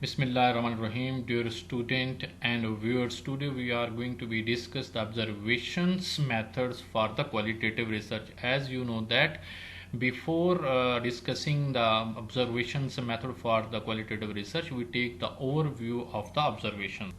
Bismillahirrahmanirrahim, dear student and viewers. Today we are going to be discuss the observations methods for the qualitative research. As you know that before discussing the observations method for the qualitative research, we take the overview of the observation.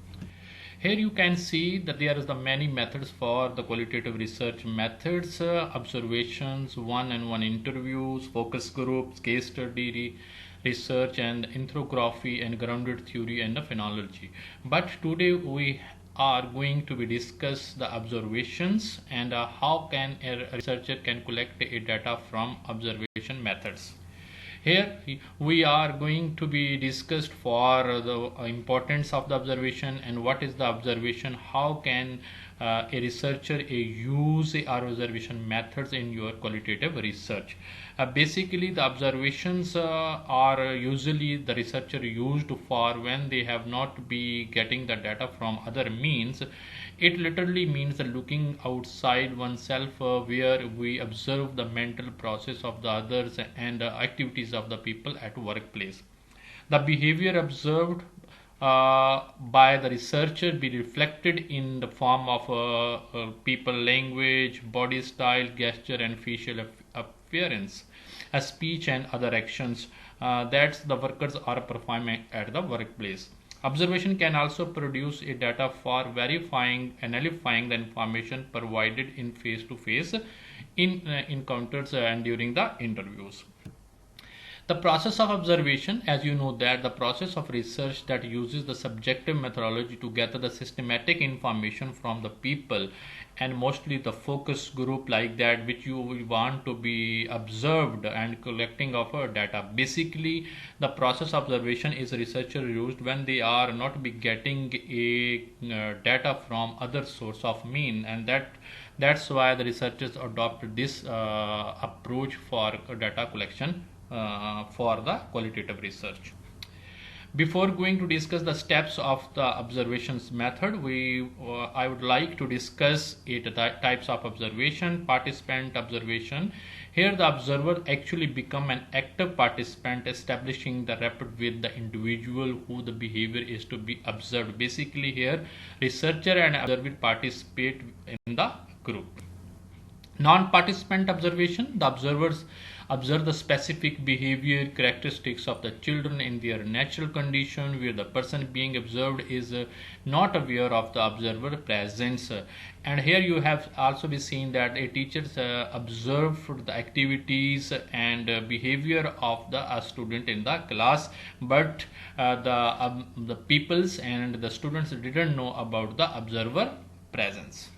Here you can see that there is the many methods for the qualitative research methods, observations, one-on-one interviews, focus groups, case study research and ethnography and grounded theory and the phenology. But today we are going to be discuss the observations and how can a researcher can collect a data from observation methods. Here we are going to be discussed for the importance of the observation and what is the observation, how can a researcher use our observation methods in your qualitative research. Basically the observations are usually the researcher used for when they have not be getting the data from other means. It literally means looking outside oneself, where we observe the mental process of the others and activities of the people at workplace. The behavior observed by the researcher be reflected in the form of people language, body style, gesture and facial appearance, speech and other actions that the workers are performing at the workplace. Observation can also produce a data for verifying and nullifying the information provided in face-to-face encounters and during the interviews. The process of observation, as you know that the process of research that uses the subjective methodology to gather the systematic information from the people and mostly the focus group like that which you will want to be observed and collecting of data. Basically the process of observation is researcher used when they are not be getting a data from other source of mean, and that's why the researchers adopt this approach for data collection for the qualitative research. Before going to discuss the steps of the observations method, I would like to discuss eight types of observation. Participant observation. Here the observer actually become an active participant, establishing the rapport with the individual who the behavior is to be observed. Basically here researcher and observer participate in the group. Non-participant observation. The observers observe the specific behavior characteristics of the children in their natural condition, where the person being observed is not aware of the observer presence. And here you have also be seen that a teacher observed the activities and behavior of the student in the class, but the peoples and the students didn't know about the observer presence.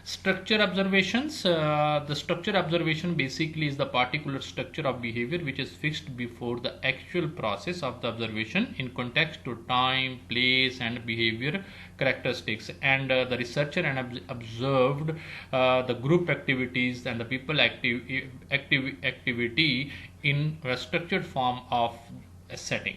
Structure observations. The structure observation basically is the particular structure of behavior which is fixed before the actual process of the observation in context to time, place and behavior characteristics, and the researcher and observed the group activities and the people activity in a structured form of a setting.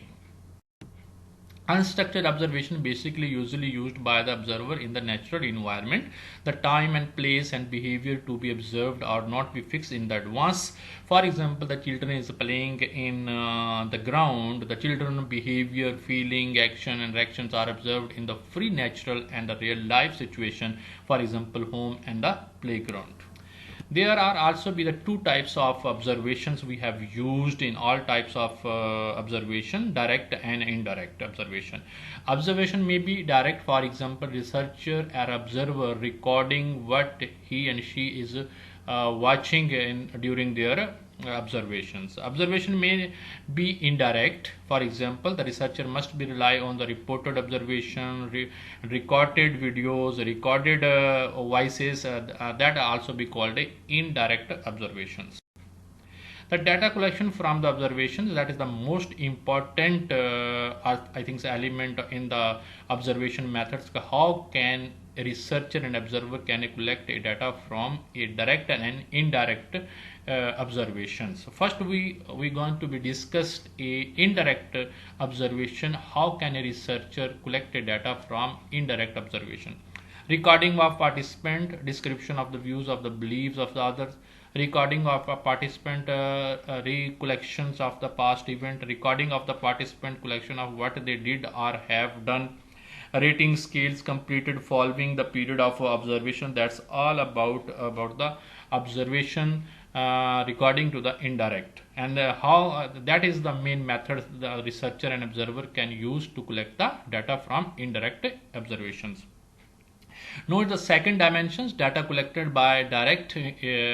Unstructured observation basically usually used by the observer in the natural environment. The time and place and behavior to be observed are not be fixed in the advance. For example, the children is playing in the ground. The children behavior, feeling, action and reactions are observed in the free natural and the real life situation. For example, home and the playground. There are also be the two types of observations we have used in all types of observation: direct and indirect observation. Observation may be direct, for example, researcher or observer recording what he and she is watching during their observations. Observation may be indirect. For example, the researcher must be rely on the reported observation, recorded videos, recorded voices that also be called indirect observations. The data collection from the observations, that is the most important I think element in the observation methods. How can a researcher and observer can collect a data from a direct and an indirect observations. First we going to be discussed a indirect observation. How can a researcher collect a data from indirect observation? Recording of participant, description of the views of the beliefs of the others, recording of a participant recollections of the past event, recording of the participant collection of what they did or have done, rating scales completed following the period of observation. That's all about the observation, recording to the indirect, and how that is the main method the researcher and observer can use to collect the data from indirect observations. Note the second dimensions: data collected by direct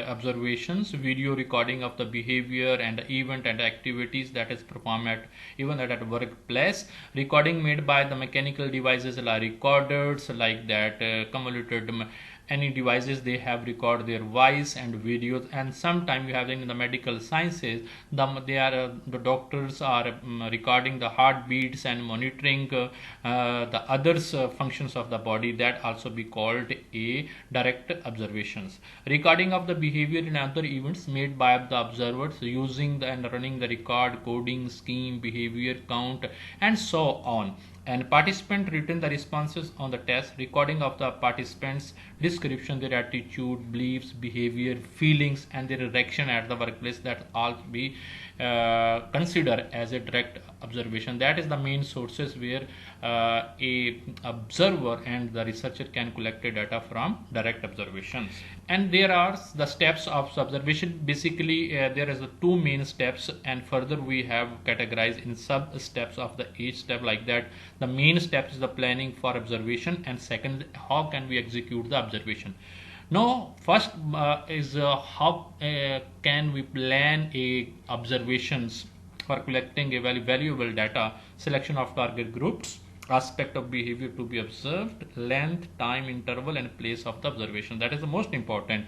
observations, video recording of the behavior and the event and activities that is performed at even at workplace, recording made by the mechanical devices like recorders like that, cumulative any devices they have record their voice and videos. And sometime you have in the medical sciences the doctors are recording the heartbeats and monitoring the others functions of the body. That also be called a direct observations. Recording of the behavior in other events made by the observers using and running the record coding scheme, behavior count, and so on. And participant written the responses on the test, recording of the participants description, their attitude, beliefs, behavior, feelings, and their reaction at the workplace. That all be considered as a direct observation. That is the main sources where a observer and the researcher can collect data from direct observations. And there are the steps of observation. Basically there is the two main steps, and further we have categorized in sub steps of the each step like that. The main step is the planning for observation, and second, how can we execute the observation. Now first is how can we plan a observations for collecting a very valuable data. Selection of target groups, aspect of behavior to be observed, length, time interval, and place of the observation. That is the most important.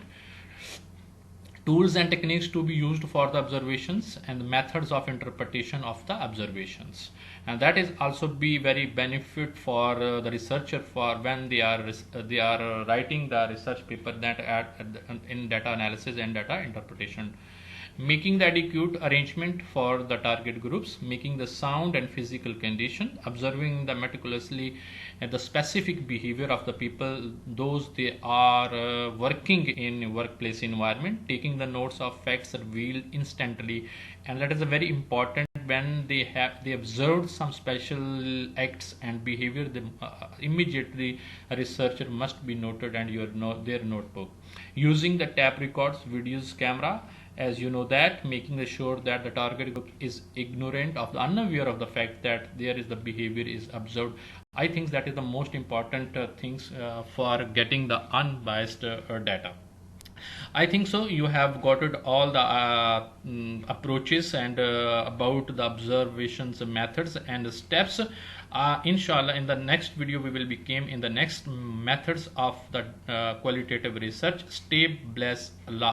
Tools and techniques to be used for the observations, and the methods of interpretation of the observations. And that is also be very benefit for the researcher for when they are writing the research paper that in data analysis and data interpretation. Making the adequate arrangement for the target groups, making the sound and physical condition, observing the meticulously the specific behavior of the people, those they are working in workplace environment, taking the notes of facts revealed instantly. And that is a very important when they observed some special acts and behavior, immediately a researcher must be noted and their notebook. Using the tape records, videos, camera, as you know that, making sure that the target group is ignorant of the unaware of the fact that there is the behavior is observed. I think that is the most important things for getting the unbiased data. I think so you have got it all the approaches and about the observations methods and steps. Inshallah in the next video we will become in the next methods of the qualitative research. Stay blessed. Allah.